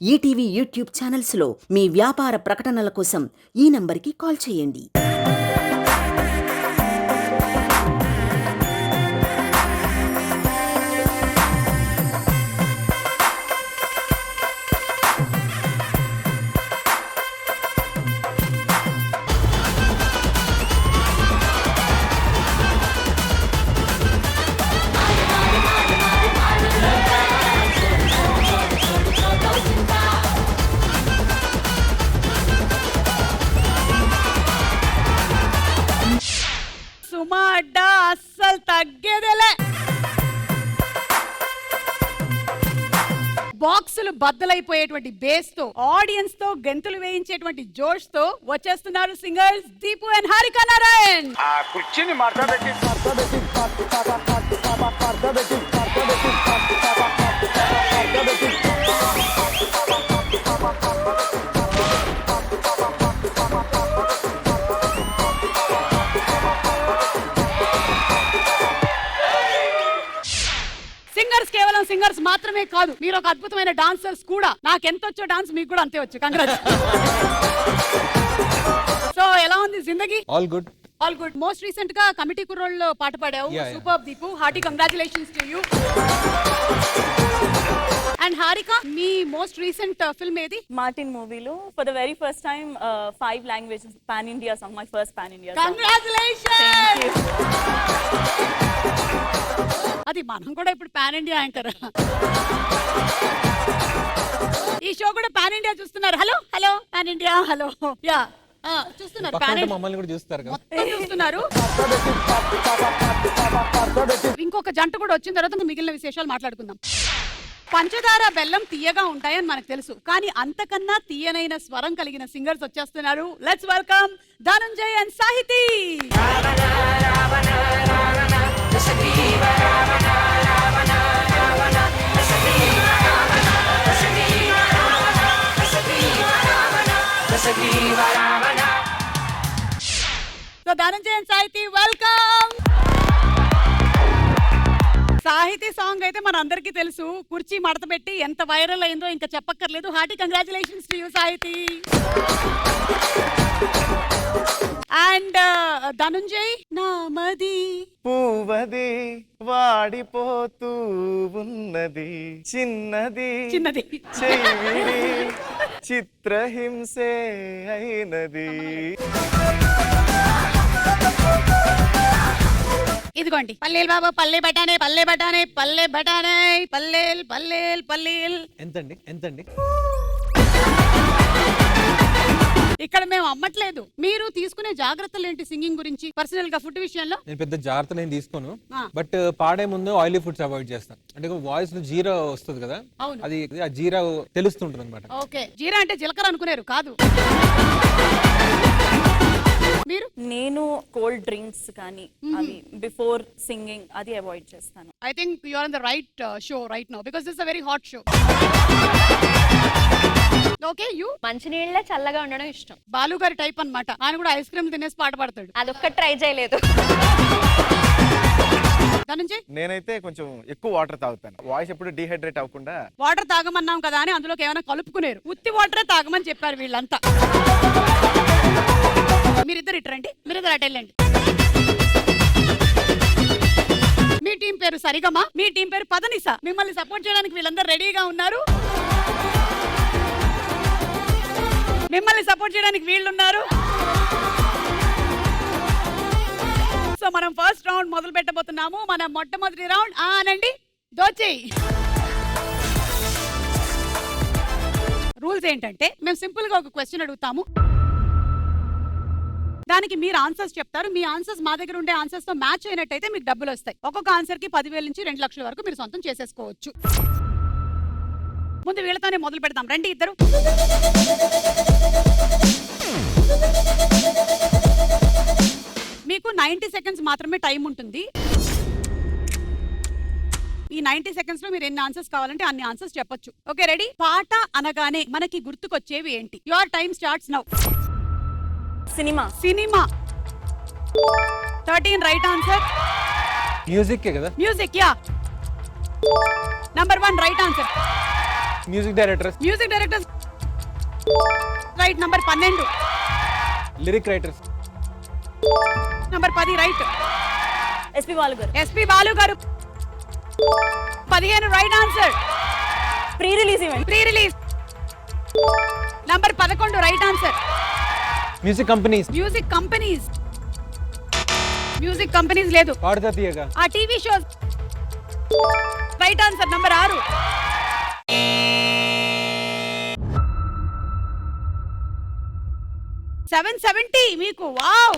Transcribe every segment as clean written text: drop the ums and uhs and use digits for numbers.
ETV YouTube ఛానల్స్లో మీ వ్యాపార ప్రకటనల కోసం ఈ నంబర్కి కాల్ చేయండి. సుమా అడ్డా అస్సలు తగ్గేదేలే. బాక్సులు బద్దలైపోయేటువంటి బేస్ తో ఆడియన్స్ తో గెంతులు వేయించేటువంటి జోష్ తో వచ్చేస్తున్నారు సింగర్స్ దీపు అండ్ హారిక నారాయణ్. ఆ కుర్చీని మాట్లాడబెట్టి సింగర్స్ కేవలం సింగర్స్ మాత్రమే కాదు, మీరు ఒక అద్భుతమైన డాన్సర్స్ కూడా. నాకు ఎంత వచ్చో డాన్స్ మీకు కూడా అంతే వచ్చు. కంగ్రాట్స్. సో ఎలా ఉంది జిందగీ? All good. All good. Most recent గా కమిటీ కుర్రోళ్ళలో పాట పాడావు. Super Deepu. Hearty congratulations to you. And Harika, మీ మోస్ట్ రీసెంట్ ఫిల్మ్ ఏది? మార్టిన్ మూవీలో for the very first time 5 languages pan India song, my first pan India song. Congratulations. అది మనం కూడా ఇప్పుడు పాన్ ఇండియా యాంకర్. ఈ షో కూడా పాన్ ఇండియా చూస్తున్నారు. Hello hello pan India, hello ya చూస్తున్నారు. పాన్ ఇండియా మమ్మల్ని కూడా చూస్తారు కదా, మొత్తం చూస్తున్నారు. ఇంకొక జంట కూడా వచ్చిన తర్వాత మిగిలిన విశేషాలు మాట్లాడుకుందాం. పంచదార బెల్లం తీయగా ఉంటాయని మనకు తెలుసు, కానీ అంతకన్నా తీయనైన స్వరం కలిగిన సింగర్స్ వచ్చేస్తున్నారు. లెట్స్ వెల్కమ్ ధనంజయ్ అండ్ సాహితీ. సో ధనంజయ్ అండ్ సాహితీ, వెల్కమ్. సాహితీ సాంగ్ అయితే మన అందరికీ తెలుసు. కుర్చీ మడత పెట్టి ఎంత వైరల్ అయిందో ఇంకా చెప్పక్కర్లేదు. హార్టీ కంగ్రాచులేషన్స్ టు యూ సాహితీ. అండ్ ధనంజయ్, నామది పువ్వది వాడిపోతూ ఉన్నది, చిన్నది చిన్నది చెయ్యిడి చిత్రహింసే అయినది. ఇదిగోండి. పల్లేలు బాబా, పల్లె బటానే, పల్లె బటానే, పల్లె బటానే, పల్లేల్ పల్లేల్ పల్లేల్. ఎంతండి ఎంతండి? ఇక్కడ మేము అమ్మట్లేదు. మీరు తీసుకునే జాగ్రత్తలు ఏంటి సింగింగ్ గురించి? పర్సనల్ గా ఫుడ్ విషయంలో నేను పెద్ద జాగ్రత్త నేను తీసుకోను, బట్ పాడే ముందు ఆయిలీ ఫుడ్స్ అవాయిడ్ చేస్తాను. అంటే వాయిస్ లో జీరా వస్తుంది కదా, అది ఆ జీరా తెలుస్తుంటుంది అనమాట. ఓకే, జీరా అంటే జీలకర్ర అనుకున్నారు కాదు. మీరు? నేను కోల్డ్ డ్రింక్స్ కానీ అవి బిఫోర్ సింగింగ్ అది అవాయిడ్ చేస్తాను. I think you are on the right show right now because this is a very hot show. Okay, you? మంచినీళ్ళ చల్లగా ఉండడం ఇష్టం. బాలు గారి టైప్ అన్నమాట. ఆయన కూడా ఐస్ క్రీమ్ తినేసి పాట పాడతాడు. అదొక్కటి ట్రై చేయలేదు. నేనైతే కొంచెం ఎక్కువ వాటర్ తాగుతాను. వాయిస్ ఎప్పుడు డిహైడ్రేట్ అవ్వకుండా. వాటర్ తాగమన్నాం కదా అని అందులోకి ఏమైనా కలుపుకునేరు. ఉత్తి వాటరే తాగమని చెప్పారు వీళ్ళంతా. మీరిద్దరు ఇటరండి, మీరిద్దరు అటు వెళ్ళండి. మీ టీం పేరు సరిగమా, మీ టీం పేరు పదనిసా. మిమ్మల్ని సపోర్ట్ చేయడానికి వీళ్ళందరూ రెడీగా ఉన్నారు. మిమ్మల్ని సపోర్ట్ చేయడానికి వీళ్ళున్నారు. సో మనం ఫస్ట్ రౌండ్ మొదలు పెట్టబోతున్నాము. మన మొట్టమొదటి రౌండ్ ఆనండి దోచేయి. రూల్స్ ఏంటంటే, మేము సింపుల్ గా ఒక క్వశ్చన్ అడుగుతాము, దానికి మీరు ఆన్సర్స్ చెప్తారు. మీ ఆన్సర్స్ మా దగ్గర ఉండే ఆన్సర్స్ తో మ్యాచ్ అయినట్టయితే మీకు డబ్బులు వస్తాయి. ఒక్కొక్క ఆన్సర్ కి 10,000 నుంచి 2 లక్షల వరకు మీరు సొంతం చేసేసుకోవచ్చు. ముందు వీళ్ళతోనే మొదలు పెడతాం. రండి ఇద్దరు. మీకు 90 సెకండ్స్ మాత్రమే టైం ఉంటుంది. ఈ 90 సెకండ్స్ లో మీరు ఎన్ని ఆన్సర్స్ కావాలంటే అన్ని ఆన్సర్స్ చెప్పొచ్చు. Okay, ready? పాట అనగానే మనకి గుర్తుకొచ్చేవి ఏంటి? Your time starts now. Cinema. Cinema. 13 right answer. Music కదా? Music, ya. Number 1 right answer. Music directors, music directors right. Number 12. Lyric writers, number 10 right. SP Balu garu. SP Balu garu 15 right answer. Pre-release event. Pre release. Number 11 right answer. Music companies, music companies. Music companies లేదు. పాడుతా తీయగా, ఆ TV shows right answer. Number 6. $770 మీకు. Wow,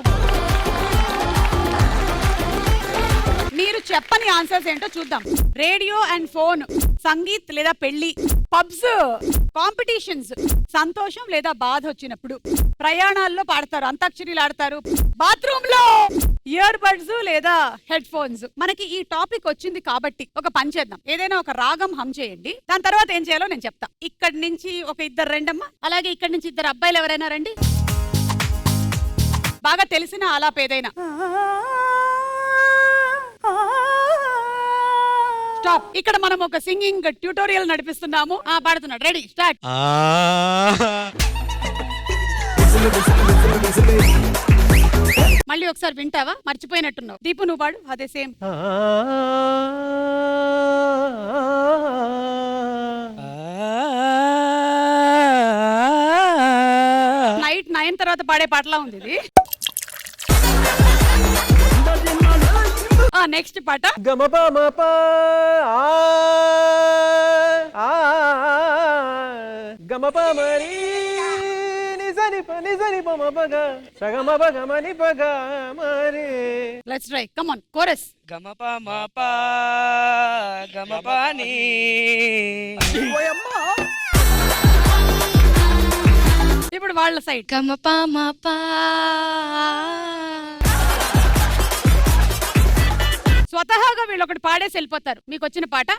మీరు చెప్పని answers ఏంటో చూద్దాం. Radio and phone, sangeet లేదా పెళ్లి, pubs, competitions, సంతోషం లేదా బాధ వచ్చినప్పుడు, ప్రయాణాల్లో పాడతారు, అంతాక్షరీలు ఆడతారు, బాత్రూమ్ లో, ఇయర్ బడ్స్ లేదా హెడ్ ఫోన్స్. మనకి ఈ టాపిక్ వచ్చింది కాబట్టి ఒక పని చేద్దాం. ఏదైనా ఒక రాగం హమ్ చేయండి, దాని తర్వాత ఏం చేయాలో నేను చెప్తా. ఇక్కడి నుంచి ఒక ఇద్దరు రండమ్మా, అలాగే ఇక్కడి నుంచి ఇద్దరు అబ్బాయిలు ఎవరైనా రండి. బాగా తెలిసిన ఆలాప ఏదైనా. స్టాప్. ఇక్కడ మనం ఒక సింగింగ్ ట్యూటోరియల్ నడిపిస్తున్నాము. పాడుతున్నాడు. Ready, start. మళ్ళీ ఒకసారి వింటావా? మర్చిపోయినట్టున్నావు. దీపు నువ్వు పాడు అదే సేమ్. నైట్ 9 తర్వాత పాడే పాటలా ఉంది ఇది. నెక్స్ట్ పాట. గమపమప గమపమరి నిజనిప నిజనిప మపగ సగమప గమని పగ మరి. Let's try. Come on, chorus. గమపమప గమపని. ఇప్పుడు వాళ్ళ సైడ్. స్వతహాగా వీళ్ళు ఒకటి పాడేసి వెళ్ళిపోతారు. మీకు వచ్చిన పాట.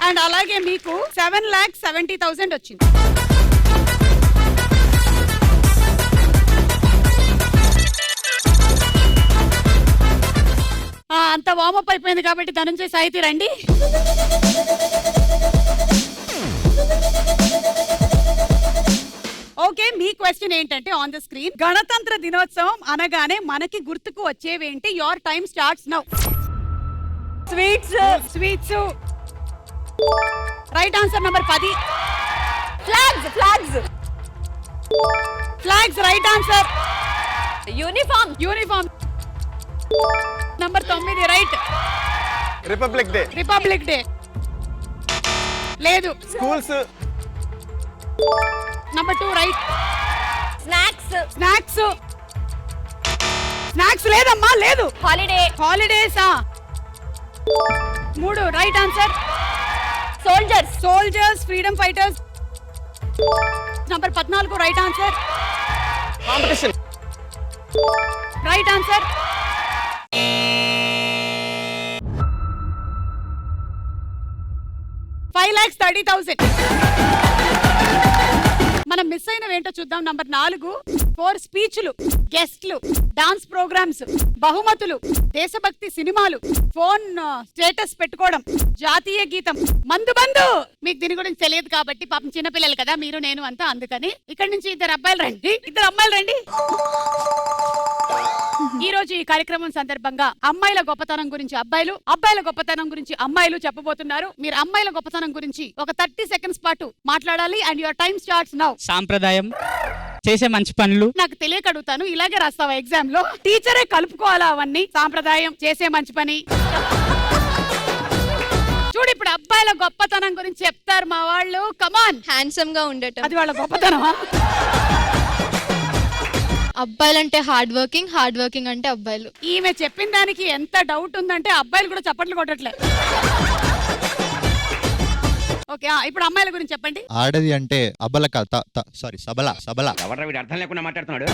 అండ్ అలాగే మీకు 7,70,000 వచ్చింది. అంత వార్మప్ అయిపోయింది కాబట్టి ధనంజయ్ సాహితీ రండి. ఓకే, మీ క్వశ్చన్ ఏంటంటే ఆన్ ద స్క్రీన్, గణతంత్ర దినోత్సవం అనగానే మనకి గుర్తుకు వచ్చేవేంటి? Your time starts now. Sweets. Sweets right answer. Number 10. Flags. Flags right answer. Uniform. Uniform. Number 9 right. Republic day, republic day లేదు. Schools. Number 2 right. Snacks. Snacks లేదమ్మా, లేదు. Holiday. హాలిడేసా? 3 right answer. Soldiers. Freedom fighters. Number 14 right answer. Competition. Right answer. $5,30,000. మనం miss అయినవి ఏంటో చూద్దాం. Number 4 4 స్పీచ్లు, గెస్ట్లు, డాన్స్ ప్రోగ్రామ్స్, బహుమతులు, దేశభక్తి సినిమాలు, ఫోన్ స్టేటస్ పెట్టుకోవడం, జాతీయ గీతం, మందు బంధు. మీకు దీని గురించి తెలియదు కాబట్టి పాపం చిన్నపిల్లలు కదా మీరు నేను అంతా, అందుకని ఇక్కడి నుంచి ఇద్దరు అబ్బాయిలు రండి, ఇద్దరు అమ్మాయిలు రండి. ఈ రోజు ఈ కార్యక్రమం సందర్భంగా అమ్మాయిల గొప్పతనం గురించి అబ్బాయిలు, అబ్బాయిల గొప్పతనం గురించి అమ్మాయిలు చెప్పబోతున్నారు. మీరు అమ్మాయిల గొప్పతనం గురించి ఒక 30 సెకండ్స్ పాటు మాట్లాడాలి. And your time starts now. సాంప్రదాయం, చేసే మంచి పనులు. నాకు తెలియక అడుగుతాను, ఇలాగే రాస్తావా ఎగ్జామ్ లో? టీచరే కలుపుకోవాలా అవన్నీ? సాంప్రదాయం, చేసే మంచి పని. చూడు, ఇప్పుడు అబ్బాయిల గొప్పతనం గురించి చెప్తారు మా వాళ్ళు. కమాన్. హ్యాండ్సమ్ గా ఉండటం. అది వాళ్ళ గొప్పతనమా? అబ్బాయిలంటే హార్డ్ వర్కింగ్ అంటే అబ్బాయిలు. ఈమె చెప్పిన దానికి ఎంత డౌట్ ఉందంటే అబ్బాయిలు కూడా చప్పట్లు కొట్టట్లే. ఓకే, ఇప్పుడు అమ్మాయిల గురించి చెప్పండి. ఆడది అంటే అబలక సబల ఎవరు వీడు అర్థం లేకుండా మాట్లాడుతున్నాడు.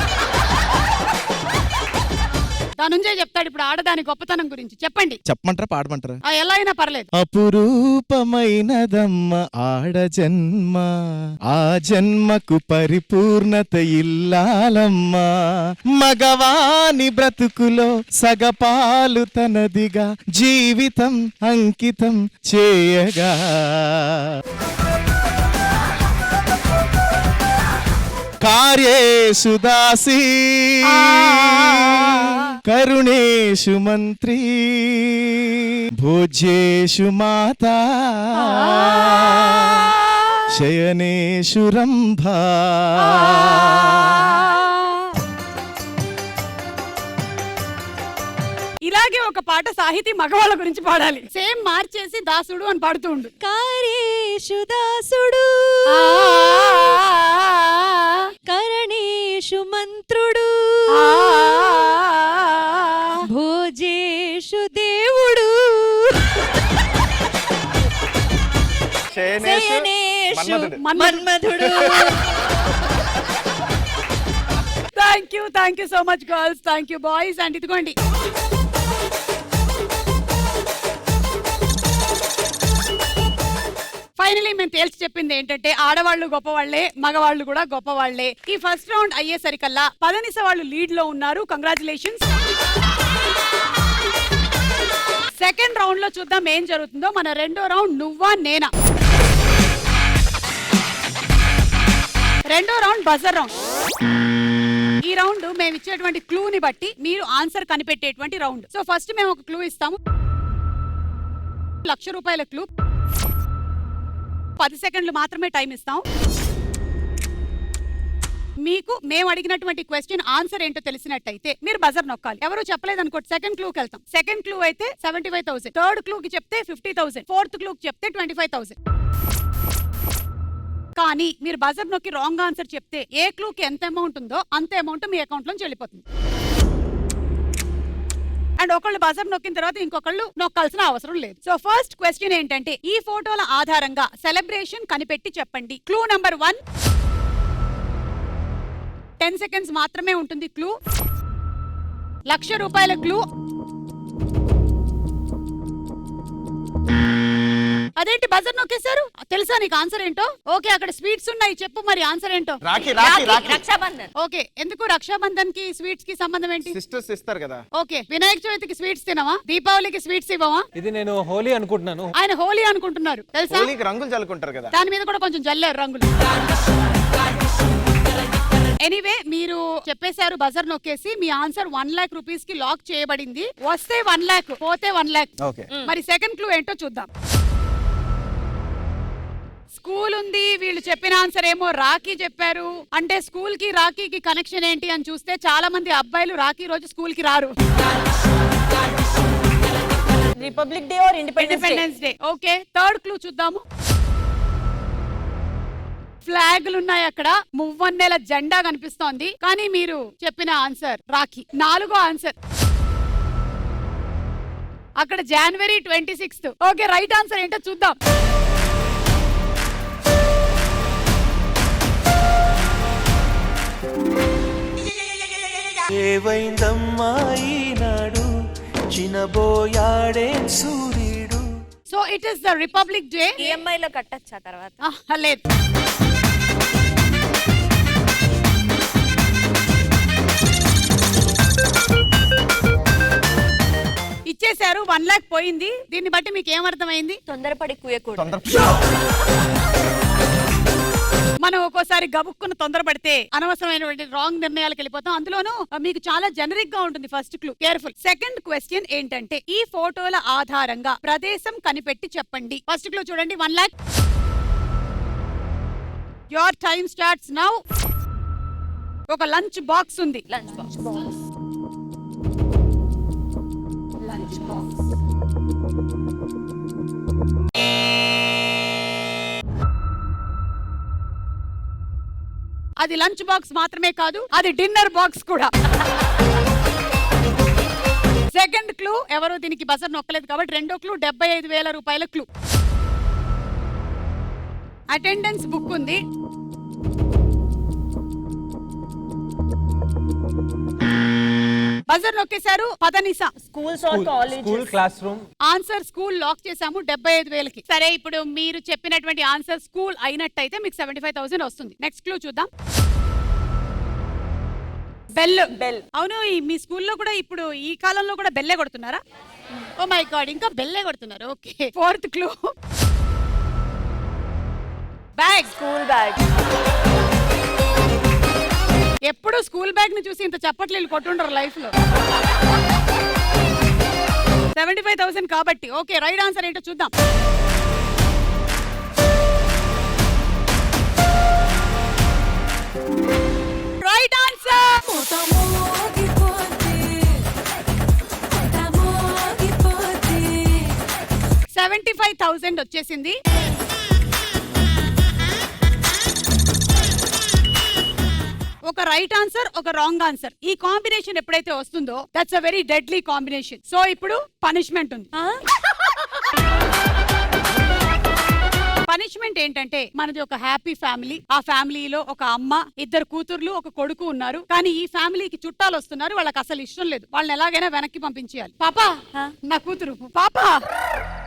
ధనుంజయ్ చెప్తాడు ఇప్పుడు ఆడదాని గొప్పతనం గురించి. చెప్పండి. చెప్పమంటారా పాడమంటారా? ఎలా అయినా పర్లేదు. అపురూపమైనదమ్మ ఆడ జన్మ, ఆ జన్మకు పరిపూర్ణత ఇల్లాలమ్మా, మగవాని బ్రతుకులో సగపాలు తనదిగా జీవితం అంకితం చేయగా. కార్యేషు దాసీ కరుణేషు మంత్రి, భోజ్యేషు మాతా శయనేషు రంభా. ఇలాగే ఒక పాట సాహితీ మగవాళ్ళ గురించి పాడాలి. సేమ్ మార్చేసి దాసుడు అని పాడుతూ ఉండు. కారేషు దాసుడు కరణేషు మంత్రుడు భోజేషు దేవుడు శయనేషు మన్మధుడు. Thank you so much girls. Thank you boys. And ఇదిగోండి ఫైనలీ మేము తేల్చి చెప్పింది ఏంటంటే ఆడవాళ్ళు గొప్పవాళ్లే, మగవాళ్ళు కూడా గొప్పవాళ్లే. ఈ ఫస్ట్ రౌండ్ అయ్యేసరికల్లా పదనిస వాళ్ళు లీడ్ లో ఉన్నారు. కంగ్రాచులేషన్స్. సెకండ్ రౌండ్ లో చూద్దాం ఏం జరుగుతుందో. మన రెండో రౌండ్ నువ్వా నేనా. రెండో రౌండ్ బజర్ రౌండ్. ఈ రౌండ్ మేము ఇచ్చేటువంటి క్లూని బట్టి మీరు ఆన్సర్ కనిపెట్టేటువంటి రౌండ్. సో ఫస్ట్ మేము ఒక క్లూ ఇస్తాము. 1,00,000 రూపాయల క్లూ. 10 సెకండ్లు మాత్రమే టైం ఇస్తాం. మీకు మేము అడిగినటువంటి క్వశ్చన్ ఆన్సర్ ఏంటో తెలిసినట్టయితే మీరు బజర్ నొక్కాలి. ఎవరు చెప్పలేదు అనుకోండి సెకండ్ క్లూకి వెళ్తాం. సెకండ్ క్లూ అయితే 75,000, థర్డ్ క్లూకి చెప్తే 50,000, ఫోర్త్ క్లూకి చెప్తే 25,000. కానీ మీరు బజర్ నొక్కి రాంగ్ ఆన్సర్ చెప్తే ఏ క్లూకి ఎంత అమౌంట్ ఉందో అంత అమౌంట్ మీ అకౌంట్ లోంచి వెళ్ళిపోతుంది. అండ్ ఒకళ్ళు బజర్ నొక్కిన తర్వాత ఇంకొకళ్ళు నొక్కాల్సిన అవసరం లేదు. సో ఫస్ట్ క్వశ్చన్ ఏంటంటే ఈ ఫోటోల ఆధారంగా సెలబ్రేషన్ కనిపెట్టి చెప్పండి. Clue number 1. 10 సెకండ్స్ మాత్రమే ఉంటుంది క్లూ. 1,00,000 రూపాయల క్లూ. అదేంటి బజర్ నొక్కేశారు? తెలుసా నీకు ఆన్సర్ ఏంటో? ఓకే అక్కడ స్వీట్స్ ఉన్నాయి, చెప్పు మరి ఆన్సర్ ఏంటో. రక్షాబంధన్. ఓకే ఎందుకు రక్షాబంధన్ కి స్వీట్స్ కి సంబంధం ఏంటి? సిస్టర్స్ ఇస్తారు కదా. ఓకే వినాయక చవితికి స్వీట్స్ తినవా? దీపావళికి స్వీట్స్ ఇవ్వవా? ఇది నేను హోలీ అనుకుంటున్నాను. ఆయన హోలీ అనుకుంటున్నారు తెలుసా? హోలీకి రంగులు చల్లుకుంటారు కదా, దాని మీద కూడా కొంచెం జల్లారు రంగులు. ఎనీవే మీరు చెప్పేశారు బజర్ నొక్కేసి. మీ ఆన్సర్ 1,00,000 రూపీస్ కి లాక్ చేయబడింది. వస్తే 1,00,000, పోతే 1,00,000. ఓకే మరి సెకండ్ క్లూ ఏంటో చూద్దాం. స్కూల్ ఉంది, వీళ్ళు చెప్పిన ఆన్సర్ ఏమో రాఖీ చెప్పారు. అంటే స్కూల్ కి రాఖీకి కనెక్షన్ ఏంటి అని చూస్తే చాలా మంది అబ్బాయిలు రాఖీ రోజు స్కూల్ కి రారు. Republic day or independence day. Okay third clue చూద్దాము. ఫ్లాగ్లు ఉన్నాయి అక్కడ, మువ్వన్నెల జెండా కనిపిస్తోంది. కానీ మీరు చెప్పిన ఆన్సర్ రాఖీ. 4వ ఆన్సర్ అక్కడ జనవరి 26th. ఓకే రైట్ ఆన్సర్ ఏంటో చూద్దాం. ఏవైందమ్మా ఈనాడు చినబోయాడే సూర్యుడు. So it is the republic day. EMI లో కట్టచ్చా తర్వాత? లేదు. ఇచ్చేశారు. 1,00,000 పోయింది. దీన్ని బట్టి మీకు ఏమర్థమైంది? తొందరపడి కుయకూడదు. మనం ఒక్కోసారి గబుక్కున తొందరపడితే అనవసరమైనటువంటి రాంగ్ నిర్ణయాలకు వెళ్ళిపోతాం. అందులోనూ మీకు చాలా జనరిక్ గా ఉంటుంది first clue. Careful. Second question ఏంటంటే ఈ ఫోటోల ఆధారంగా ప్రదేశం కనిపెట్టి చెప్పండి. ఫస్ట్ క్లూ చూడండి. 1,00,000. Your time starts now. ఒక లంచ్ బాక్స్ ఉంది. Lunch box. అది లంచ్ బాక్స్ మాత్రమే కాదు, అది డిన్నర్ బాక్స్ కూడా. సెకండ్ క్లూ ఎవరు దీనికి బజర్ నొక్కలేదు కాబట్టి రెండో క్లూ 75,000 రూపాయల క్లూ. అటెండెన్స్ బుక్ ఉంది. బజర్ నొక్కేశారు. పదనిసా Schools or colleges. School class room. Answer school lock చేసాము 75,000కి. సరే ఇప్పుడు మీరు చెప్పినటువంటి ఆన్సర్ స్కూల్ అయినట్టయితే మీకు 75,000 వస్తుంది. నెక్స్ట్ క్లూ చూద్దాం. బెల్. అవును, మీ స్కూల్లో కూడా ఇప్పుడు ఈ కాలంలో కూడా బెల్లే కొడుతున్నారా? ఓ మై గాడ్, ఇంకా బెల్లే కొడుతున్నారు. Okay, fourth clue. Bag. School bag. ఎప్పుడు స్కూల్ బ్యాగ్ ని చూసి ఇంత చప్పట్లు కొట్టుండరు లైఫ్ లో. 75,000 కాబట్టి. ఓకే, రైట్ ఆన్సర్ ఏంటో చూద్దాం. రైట్ ఆన్సర్ 75,000 వచ్చేసింది. ఒక రైట్ ఆన్సర్, ఒక రాంగ్ ఆన్సర్. ఈ కాంబినేషన్ ఎప్పుడైతే వస్తుందో that's a very deadly combination. So ఇప్పుడు పనిష్మెంట్ ఉంది. పనిష్మెంట్ ఏంటంటే, మనది ఒక హ్యాపీ ఫ్యామిలీ. ఆ ఫ్యామిలీలో ఒక అమ్మ, ఇద్దరు కూతుర్లు, ఒక కొడుకు ఉన్నారు. కానీ ఈ ఫ్యామిలీకి చుట్టాలు వస్తున్నారు, వాళ్ళకి అసలు ఇష్టం లేదు. వాళ్ళని ఎలాగైనా వెనక్కి పంపించేయాలి. పాపా నా కూతురు, పాపా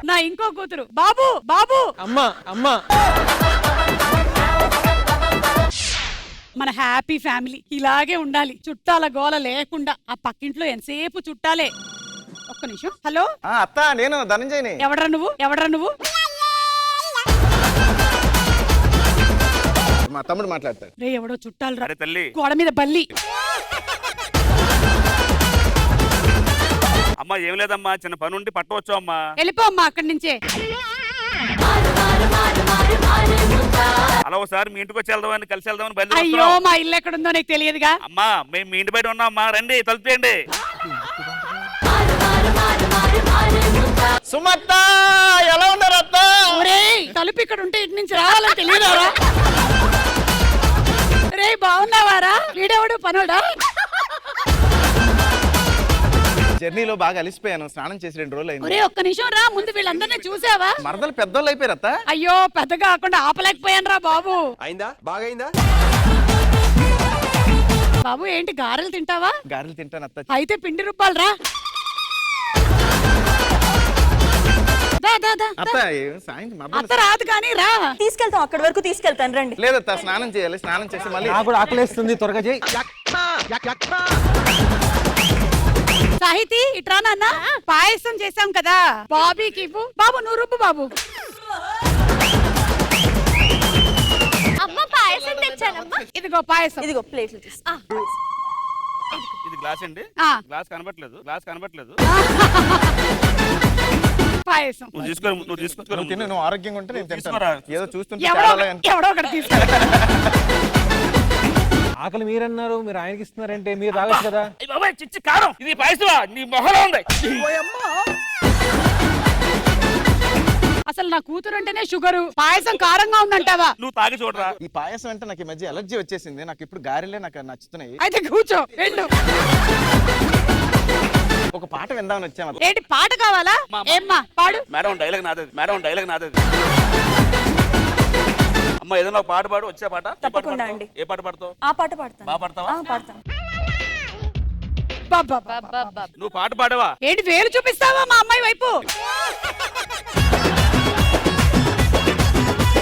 నా ఇంకో కూతురు, బాబు బాబు. అమ్మా అమ్మా. మన హ్యాపీ ఫ్యామిలీ ఇలాగే ఉండాలి, చుట్టాల గోల లేకుండా. ఆ పక్కింట్లో ఎంతసేపు చుట్టాలే. ఒక్క నిమిషం. హలో అత్త, నేను ధనంజయని. ఎవడ్రా నువ్వు? మా తమ్ముడు మాట్లాడతాడు. రే, ఎవడో చుట్టాలు రా. తల్లి, గోడ మీద బల్లి. అమ్మా ఏం లేదమ్మా, చిన్న పని ఉండి పట్టవచ్చు అమ్మా. వెళ్ళిపో అమ్మా అక్కడి నుంచే. అలా ఒకసారి మీ ఇంటికి వచ్చి వెళ్దామని, కలిసి వెళ్దామని అయ్యో, బయలుదేరుతున్నాం. మా ఇల్లు ఎక్కడుందో నీకు తెలియదుగా. అమ్మా మేము మీ ఇంటి బయట ఉన్నామమ్మా, రండి తలుపు తీయండి. సుమత్త, ఎలా ఉన్నారు అత్త? ఒరేయ్, తలుపు ఇక్కడ ఉంటే ఇటు నుంచి రావాలని తెలియదారా? రే, బాగున్నావారా? వీడెవడు పనోడా? జర్నీలో బాగా అలిసిపోయాను, స్నానం చేసి 2 రోజులు అయింది. ఒరే, ఒక్క నిమిషం రా. ముందు వీళ్ళందరినీ చూసావా? మరదలు పెద్దోళ్ళు అయిపోయారు అత్త. అయ్యో, పెద్దగా కాకుండా ఆపలేకపోయాను రా బాబు. అయిందా? బాగైందా? బాబు ఏంటి, గారెలు తింటావా? గారెలు తింటాను అత్త. అయితే పిండి రుబ్బాలు రా. దా, దా, దా, అత్త దా. సాయంత్రం మరదలు అత్త రాదు కానీ రా. తీసుకెళ్తాం, అక్కడి వరకు తీసుకెళ్తాను, రండి. లేదత్త, స్నానం చేయాలి. స్నానం చేసి మళ్ళీ నాకు కూడా ఆకలేస్తుంది, త్వరగా చేయి. సాహితి, ఇట్రా నాన్న. పాయసం చేసాం కదా, బాబీకి ఇవ్వు. బాబు నువ్వు రుబ్బు బాబు. అమ్మ పాయసం తెచ్చానమ్మా. ఇదిగో పాయసం. ఇదిగో ప్లేట్లు తీసుకో. ఇది గ్లాస్ అండి. ఆ. గ్లాస్ కనబట్లేదు. పాయసం నువ్వు తీసుకో. నువ్వు తిను, నువ్వు ఆరోగ్యంగా ఉంటే నేను తింటాను. తీసుకోరా. ఏదో చూస్తుంటే ఎవడో తేడాలా అని. ఎవడో ఒకటి తీసుకో. ఆకలి మీరన్నారు, మీరు ఆయనకి ఇస్తున్నారంటే మీరు తాగొచ్చు కదా. అయ్ బాబాయ్, చిచ్చి కారం. ఇది పాయసమా? నీ మొహలో ఉంది. అసలు నా కూతురు అంటేనే షుగరు, పాయసం కారంగా ఉందంటావా? నువ్వు తాగి చూడరా. ఈ పాయసం అంటే నాకు ఈ మధ్య ఎలర్జీ వచ్చేసింది. నాకు ఇప్పుడు గారెలే నాకు నచ్చుతున్నాయి. అయితే కూర్చో, వెళ్ళు. ఒక పాట విందామని వచ్చాము. ఏంటి పాట కావాలా? ఏమ్మా పాడు. మేడం డైలాగ్ నాది. అమ్మ ఏదైనా ఒక పాట పాడు. వచ్చే పాట? తప్పకుండా అండి. ఏ పాట పాడతావు? ఆ పాట పాడతాను. బాగా పాడతావా? పాడతాను. బాబా, నువ్వు పాట పాడవా? ఏంటి వేలు చూపిస్తావా మా అమ్మాయి వైపు?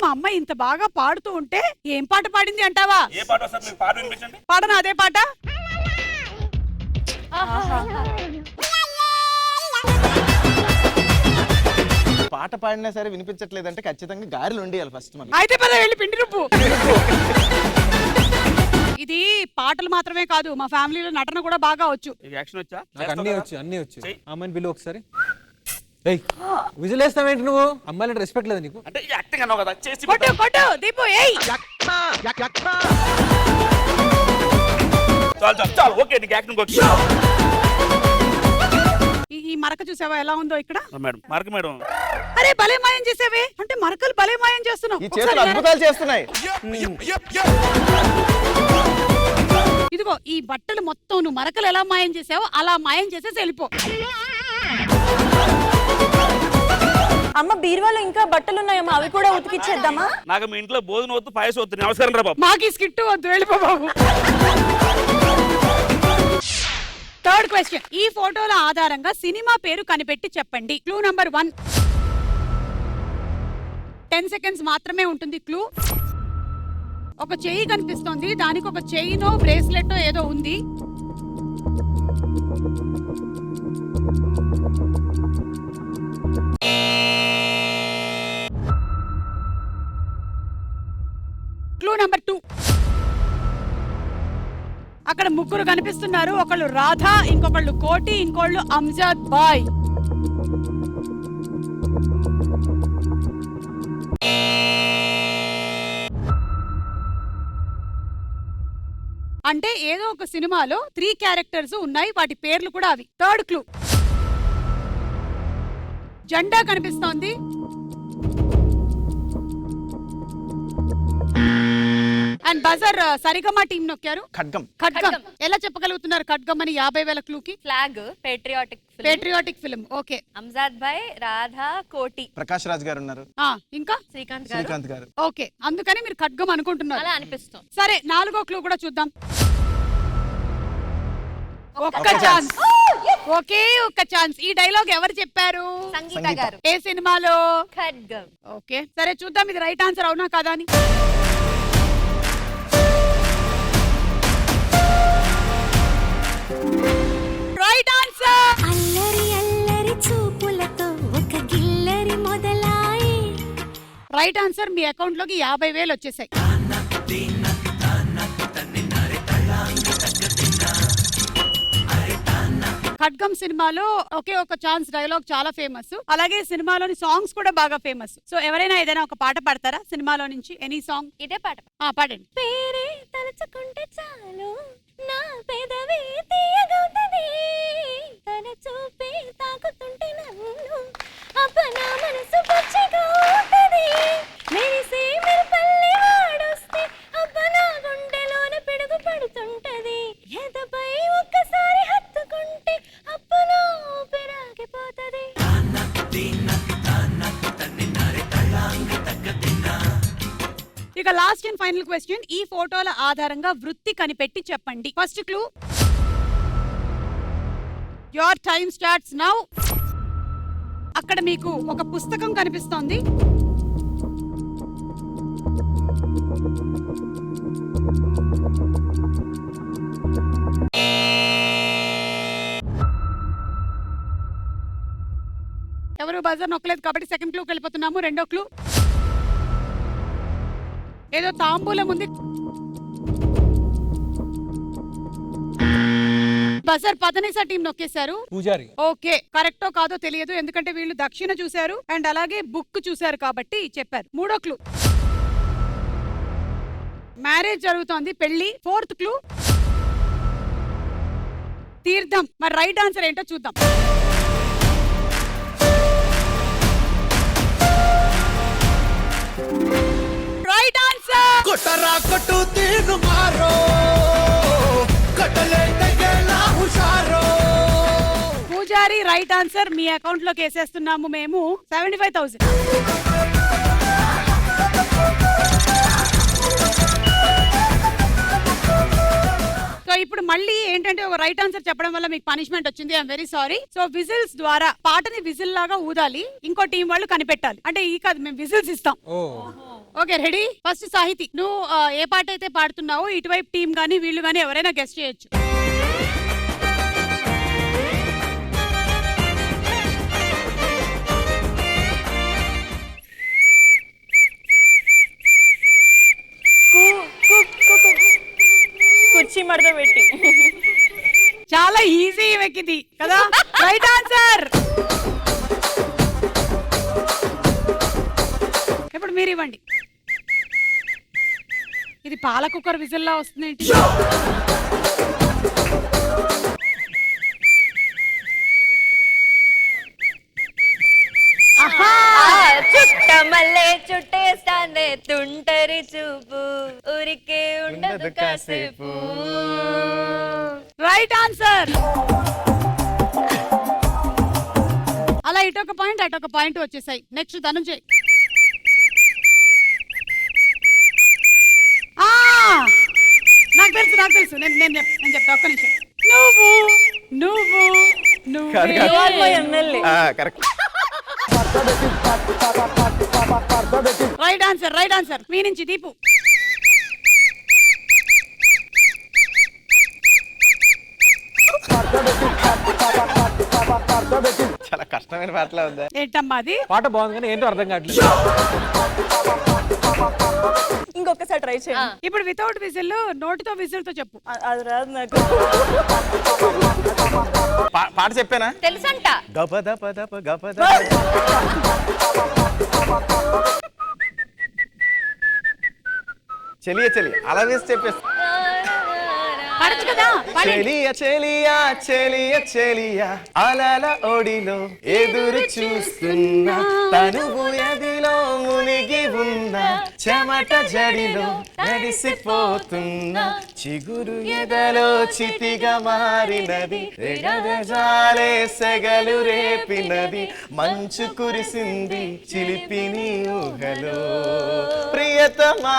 మా అమ్మాయి ఇంత బాగా పాడుతూ ఉంటే ఏం పాట పాడింది అంటావా? ఏ పాట వస్తుంది? మీకు పాట వినిపించండి. పాడనా అదే పాట? పాట పాడినా సరే వినిపించట్లేదంటే ఖచ్చితంగా గారెలు ఉండేయాలి ఫస్ట్ మనకి. అయితే పద వెళ్ళి పిండి రుబ్బు. ఇది పాటలు మాత్రమే కాదు, మా ఫ్యామిలీలో నటన కూడా బాగా వచ్చు. యాక్షన్ వచ్చా? నాకు అన్ని వచ్చు. అమ్మాయిని పిలువు ఒకసారి. విజిల్ వేస్తావేంటి నువ్వు? అమ్మాయిలంటే రెస్పెక్ట్ లేదు నీకు? అంటే యాక్టింగ్ అన్నావు కదా, చేసి కొట్టు దీపు. ఏయ్ చాలు. ఓకే, నీకు యాక్టింగ్ ఓకే. ఈ మరక చూసావా ఎలా ఉందో ఇక్కడ? Madam, mark madam. అరే భలే మాయం చేసావే. అంటే మరకలు భలే మాయం చేస్తున్నావు. ఈ చేతులు అద్భుతాలు చేస్తున్నాయి. ఇదిగో ఈ బట్టలు మొత్తం నువ్వు మరకలు ఎలా మాయం చేసావో అలా మాయం చేసేసి వెళ్ళిపో. అమ్మ బీరువాలో ఇంకా బట్టలు ఉన్నాయమ్మా, అవి కూడా ఉతికిచ్చేద్దామా? నాకు మీ ఇంట్లో భోజనం వద్దు, పాయసం వద్దు. నమస్కారం రా బాబు. మాకు స్కిట్ వద్దు, వెళ్ళిపో బాబు. థర్డ్ క్వశ్చన్, ఈ ఫోటోల ఆధారంగా సినిమా పేరు కనిపెట్టి చెప్పండి. Clue number 1. 10 seconds మాత్రమే ఉంటుంది క్లూ. ఒక చెయ్యి కనిపిస్తోంది, దానికి ఒక చెయ్యినో బ్రేస్లెట్ ఏదో ఉంది. Clue number 2. అక్కడ ముగ్గురు కనిపిస్తున్నారు. ఒకళ్ళు రాధా, ఇంకొకళ్ళు కోటి, ఇంకోళ్ళు అంజాద్ బాయ్. అంటే ఏదో ఒక సినిమాలో 3 క్యారెక్టర్స్ ఉన్నాయి, వాటి పేర్లు కూడా అవి. థర్డ్ క్లూ, జెండా కనిపిస్తోంది. అండ్ బజర్ సరిగమా టీం నొక్కారు. ఖడ్గం. ఖడ్గం ఎలా చెప్పగలుగుతున్నారు ఖడ్గం అని 50,000 క్లూకి? Flag, patriotic film. Okay. Amjad bhai, Radha, Koti. Prakash Raj గారు ఉన్నారు. ఇంకా శ్రీకాంత్ గారు. ఓకే, అందుకని మీరు ఖడ్గం అనుకుంటున్నారు. అలా అనిపిస్తుంది. సరే, 4వ క్లూ కూడా చూద్దాం. ఒక్క ఛాన్స్, ఒకే ఒక్క ఛాన్స్. ఈ డైలాగ్ ఎవరు చెప్పారు? సంగీత గారు. ఏ సినిమాలో? ఖడ్గం. ఓకే, సరే చూద్దాం ఇది రైట్ ఆన్సర్ అవునా కాదా అని. Right answer. అల్లరి అల్లరి చూపులతో ఒక గిల్లరి మొదలాయి. Right answer. మీ అకౌంట్ లోకి 50,000 వచ్చేసాయి. ఖడ్గం సినిమాలో ఒకే ఒక ఛాన్స్ డైలాగ్ చాలా ఫేమస్. అలాగే సినిమాలోని సాంగ్స్ కూడా బాగా ఫేమస్. సో ఎవరైనా ఏదైనా ఒక పాట పాడతారా సినిమాలో నుంచి? Any song. ఇదే పాట. పాడండి. పేరే తలుచుకుంటే చాలు నా పెదవి తీయగవుతది, తన చూపే తాకుతుంటే నన్ను అపనా మనసు పచ్చిగా ఉంటది, మెరిసే మెరుపల్లి వాడొస్తే అపనా గుండెలోన పిడుగు పడుతుంటది, ఎదపై ఒక్కసారి హత్తుకుంటే అపనా ఊపిరాగిపోతది. ఇక లాస్ట్ అండ్ ఫైనల్ క్వశ్చన్, ఈ ఫోటోల ఆధారంగా వృత్తి కనిపెట్టి చెప్పండి. First clue, your time starts now. అక్కడ మీకు ఒక పుస్తకం కనిపిస్తోంది. ఎవరు బజర్ నొక్కలేదు కాబట్టి సెకండ్ క్లూకి వెళ్ళిపోతున్నాము. రెండో క్లూ, ఏదో తాంబూలం ఉంది. బజర్ పదనేసా టీం నొక్కేశారు. పూజారి. ఓకే, కరెక్టో కాదో తెలియదు, ఎందుకంటే వీళ్ళు దక్షిణ చూశారు అండ్ అలాగే బుక్ చూశారు కాబట్టి చెప్పారు. మూడో క్లూ, మ్యారేజ్ జరుగుతోంది, పెళ్లి. ఫోర్త్ క్లూ, తీర్థం. మరి రైట్ ఆన్సర్ ఏంటో చూద్దాం. Right answer. కొట్టరా కొట్టు తీరు మారో కట్టలే తగలా హుషారో. పూజారి రైట్ ఆన్సర్. మీ అకౌంట్ లోకి వేసేస్తున్నాము మేము 75,000. సో ఇప్పుడు మళ్ళీ ఏంటంటే ఒక రైట్ ఆన్సర్ చెప్పడం వల్ల మీకు పనిష్మెంట్ వచ్చింది. I'm very sorry. So whistles ద్వారా పాటని విజిల్ లాగా ఊదాలి, ఇంకో టీం వాళ్ళు కనిపెట్టాలి. అంటే ఈ కాదు, మేము విజిల్స్ ఇస్తాం. Okay, ready? ఫస్ట్ సాహితి, నువ్వు ఏ పాట అయితే పాడుతున్నావో ఇటువైపు టీం గానీ వీళ్ళు గానీ ఎవరైనా గెస్ట్ చేయొచ్చు. కుర్చీ మడత పెట్టి. చాలా ఈజీ వెక్కింది కదా. Right answer. ఇప్పుడు మీరు ఇవ్వండి. ఇది పాల కుక్కర్ విజిల్లా వస్తుంది. చుట్టమల్లే చుట్టేస్తానే తుంటరి చూపు ఊరికే ఉండదు కాసేపు. Right answer. అలా ఇటొక పాయింట్ అటొక పాయింట్ వచ్చేసాయి. నెక్స్ట్ ధనుంజయ్. నాకు తెలుసు నేను చెప్తా. ఒక్క నిమిషం. నువ్వు నువ్వు కాదు, You are my MLA. Correct. Right answer మీ నుంచి దీపు. చాలా కష్టమైన పాటలా ఉందా? ఏంటమ్మా అది? పాట బాగుంది కానీ ఏంటో అర్థం కావట్లేదు. ఇంకొకసారి ట్రై చేయండి. ఇప్పుడు వితౌట్ విజిల్ నోటితో విజిల్ తో చెప్పు. అది రాదు నాకు. పాట చెప్పానా? తెలుసంట. గపద పద గపద. చెలియ అలా వేసి చెప్పేస్తా. పడచ్చు కదా. చెలియ అలల ఒడిలో ఎదురు చూస్తున్నా, తనువు ఎదిలో మునిగి ఉన్నా, చెమట జడిలో నడిసిపోతున్నా, చిగురు ఎదలో చితిగా మారినది, ఎగదజాలే సెగలు రేపినది, మంచు కురిసింది చిలిపిని ఊహలో ప్రియతమా.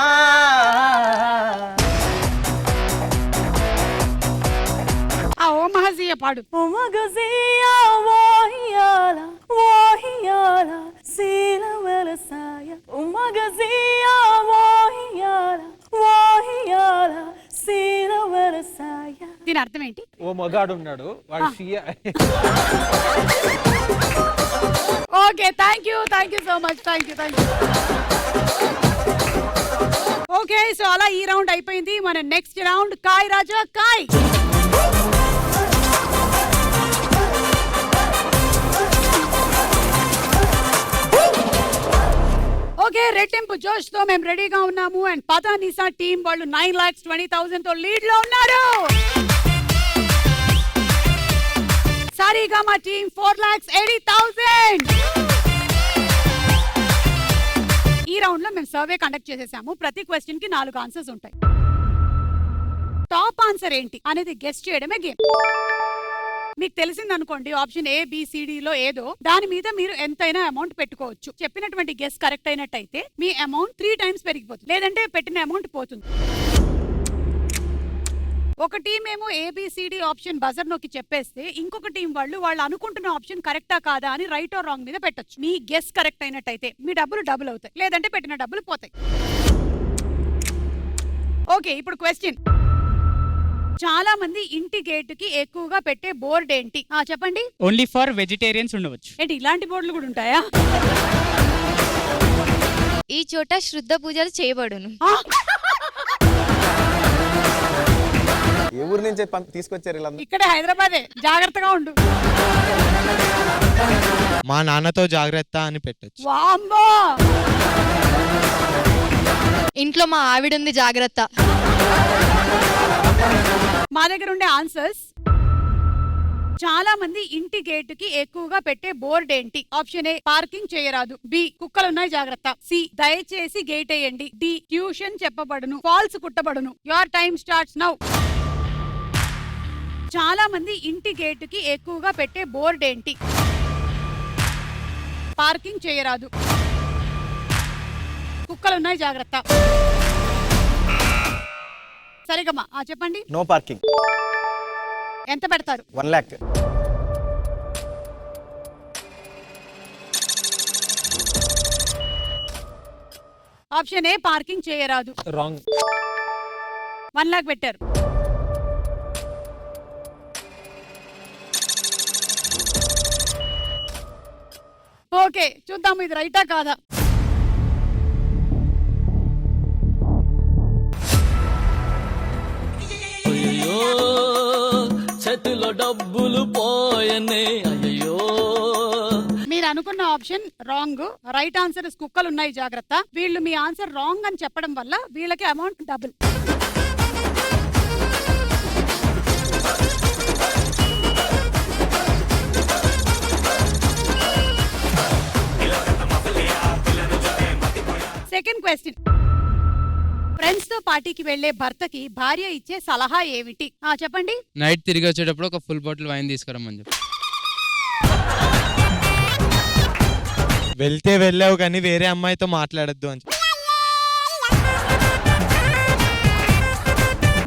ఆ ఓ మహజీయ పాడు. O magazia wahiala wahiala sila wala saya. O magazia wahiala wahiala sila wala saya. దీని అర్థం ఏంటి? ఓ మగాడు ఉన్నాడు వాడు షియా. Okay, thank you so much. Thank you. Okay, so అలా ఈ రౌండ్ అయిపోయింది. మన నెక్స్ట్ రౌండ్ కాయ్ రాజా కాయ్. ఓకే, రెట్టింపు జోష్ తో మేము రెడీగా ఉన్నాము. అండ్ పతానిసా టీం వాళ్ళు 9,20,000 తో లీడ్ లో ఉన్నారు. సారీగామా టీం 4,80,000. ఈ రౌండ్ లో మేము సర్వే కండక్ట్ చేసేసాము. ప్రతి క్వశ్చన్ కి 4 ఆన్సర్స్ ఉంటాయి. టాప్ ఆన్సర్ ఏంటి అనేది గెస్ చేయడమే గేమ్. మీకు తెలిసింది అనుకోండి, ఆప్షన్ ABCD లో ఏదో దాని మీద మీరు ఎంతైనా అమౌంట్ పెట్టుకోవచ్చు. చెప్పినటువంటి గెస్ కరెక్ట్ అయినట్టయితే మీ అమౌంట్ 3 టైమ్స్ పెరిగిపోతుంది, లేదంటే పెట్టిన అమౌంట్ పోతుంది. ఒక టీం ఏమో ABCD ఆప్షన్ బజర్ నొక్కి చెప్పేస్తే, ఇంకొక టీం వాళ్ళు అనుకుంటున్న ఆప్షన్ కరెక్టా కాదా అని రైట్ ఆర్ రాంగ్ మీద పెట్టొచ్చు. మీ గెస్ కరెక్ట్ అయినట్టయితే మీ డబ్బులు డబుల్ అవుతాయి, లేదంటే పెట్టిన డబ్బులు పోతాయి. ఓకే, ఇప్పుడు క్వశ్చన్. చాలా మంది ఇంటి గేటుకి ఎక్కువగా పెట్టే బోర్డు ఏంటి? చెప్పండి. ఓన్లీ ఫర్ వెజిటేరియన్స్ ఉండవచ్చు. ఏంటి ఇలాంటి బోర్డులు కూడా ఉంటాయా? ఈ చోట శుద్ధ పూజలు చేయబడును. ఏ ఊరు నుంచి తీసుకొచ్చారు ఇలా? ఇక్కడే హైదరాబాదే, జాగ్రత్తగా ఉండు. మా నాన్నతో జాగ్రత్త అని పెట్టొచ్చు. వామ్మో, ఇంట్లో మా ఆవిడుంది జాగ్రత్త. మా దగ్గర ఉండే ఆన్సర్స్. చాలా మంది ఇంటి గేటుకి ఎక్కువగా పెట్టే బోర్డు ఏంటి? ఆప్షన్ A పార్కింగ్ చేయరాదు, B కుక్కలున్నాయి జాగ్రత్త, C దయచేసి గేట్ వేయండి, D ట్యూషన్ చెప్పబడును, ఫాల్స్ కుట్టబడును. Your time starts now. చాలా మంది ఇంటి గేటుకి ఎక్కువగా పెట్టే బోర్డు ఏంటి? పార్కింగ్ చేయరాదు, కుక్కలున్నాయి జాగ్రత్త. సరిగమ్మా చెప్పండి. No parking. ఎంత పెడతారు? 1 lakh. ఆప్షన్ A పార్కింగ్ చేయరాదు. రాంగ్. 1 lakh పెట్టారు. ఓకే, చూద్దాము ఇది రైటా కాదా. చేతిలో డబ్బులు పోయనే అయ్యో. మీరు అనుకున్న ఆప్షన్ రాంగ్. రైట్ ఆన్సర్ కుక్కలు ఉన్నాయి జాగ్రత్త. వీళ్ళు మీ ఆన్సర్ రాంగ్ అని చెప్పడం వల్ల వీళ్ళకి amount double. Second question. Friends తో పార్టీకి వెళ్లే భర్తకి భార్య ఇచ్చే సలహా ఏమిటి? చెప్పండి. నైట్ తిరిగి వచ్చేటప్పుడు ఒక ఫుల్ బాటిల్ వైన్ తీసుకురమ్మని చెప్పి. వెళ్తే వెళ్ళావు కానీ వేరే అమ్మాయితో మాట్లాడద్దు అని.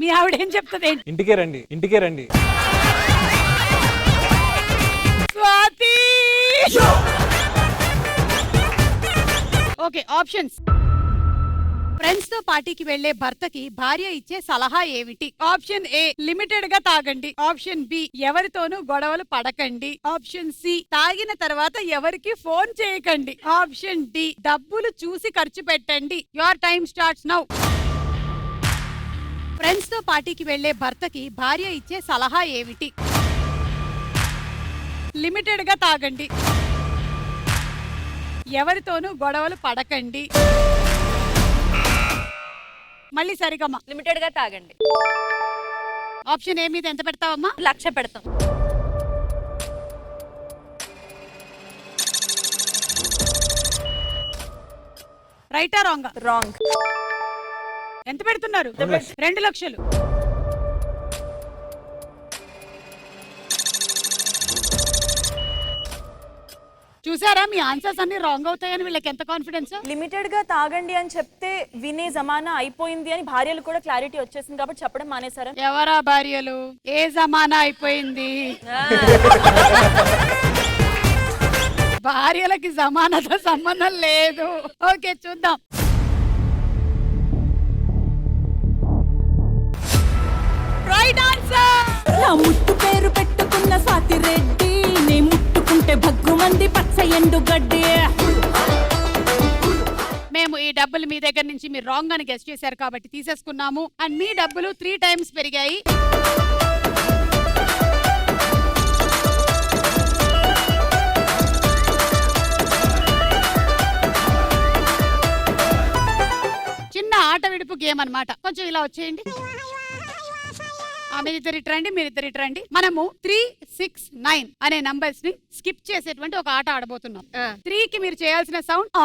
మీ ఆవిడ ఏం చెప్తుంది? ఇంటికే రండి. Okay, options. ఫ్రెండ్స్ తో పార్టీకి వెళ్లే భర్తకి భార్య ఇచ్చే సలహా ఏమిటి? ఆప్షన్ ఏ, లిమిటెడ్ గా తాగండి. ఆప్షన్ బి, ఎవరితోనూ గొడవలు పడకండి. ఆప్షన్ సి, తాగిన తర్వాత ఎవరికి ఫోన్ చేయకండి. ఆప్షన్ డి, డబ్బులు చూసి ఖర్చు పెట్టండి. Your time starts now. Friends తో పార్టీకి వెళ్లే భర్తకి భార్య ఇచ్చే సలహా ఏమిటి? లిమిటెడ్ గా తాగండి, ఎవరితోనూ గొడవలు పడకండి. మళ్ళీ సరిగమ్మ. లిమిటెడ్ గా తాగండి. ఆప్షన్ ఏ మీద ఎంత పెడతావమ్మా? 1,00,000 పెడతాం. రైటా రాంగా? రాంగ్. ఎంత పెడుతున్నారు? 2 లక్షలు. చూసారా, మీ ఆన్సర్స్ అన్ని రాంగ్ అవుతాయని వీళ్ళకి ఎంత కాన్ఫిడెన్స్. లిమిటెడ్ గా తాగండి అని చెప్తే వినే జమానా అయిపోయింది అని భార్యలు కూడా క్లారిటీ వచ్చేసింది కాబట్టి చెప్పడం మానేశారా? ఎవరా భార్యలు? ఏ జమానా అయిపోయింది? భార్యలకి జమానాతో సంబంధం లేదు. ఓకే, చూద్దాం. Right answer. నా ముట్టు పేరు పెట్టుకున్న స్వాతి రెడ్డి, నీ ముట్టుకుంటే భగ్గుమంది పచ్చ ఎండు గడ్డి. మేము ఈ డబ్బులు మీ దగ్గర నుంచి మీరు రాంగ్ అని గెస్ చేశారు కాబట్టి తీసేసుకున్నాము. అండ్ మీ డబ్బులు 3 టైమ్స్ పెరిగాయి. చిన్న ఆట విడుపు గేమ్ అన్నమాట. కొంచెం ఇలా వచ్చేయండి. మీరిద్దరు ఇట్రండి, మీరిద్దరు ఇట్రండి. మనము 3, 6, 9 అనే నంబర్స్ ని స్కిప్ చేసేటువంటి ఒక ఆట ఆడబోతున్నాం. 3 కి మీరు చేయాల్సిన సౌండ్ ఆ,